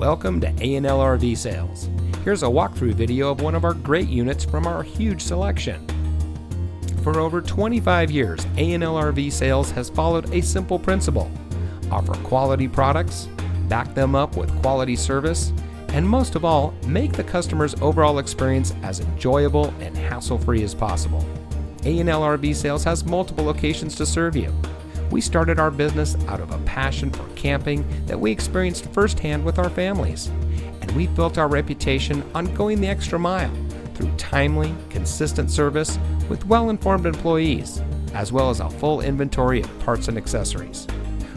Welcome to A&L RV Sales. Here's a walkthrough video of one of our great units from our huge selection. For over 25 years, A&L RV Sales has followed a simple principle: offer quality products, back them up with quality service, and most of all, make the customer's overall experience as enjoyable and hassle-free as possible. A&L RV Sales has multiple locations to serve you. We started our business out of a passion for camping that we experienced firsthand with our families, and we built our reputation on going the extra mile through timely, consistent service with well-informed employees, as well as a full inventory of parts and accessories.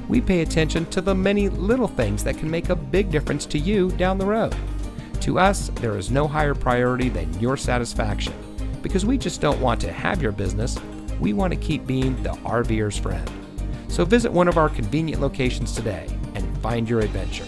We pay attention to the many little things that can make a big difference to you down the road. To us, there is no higher priority than your satisfaction, because we just don't want to have your business, we want to keep being the RVer's friend. So visit one of our convenient locations today and find your adventure.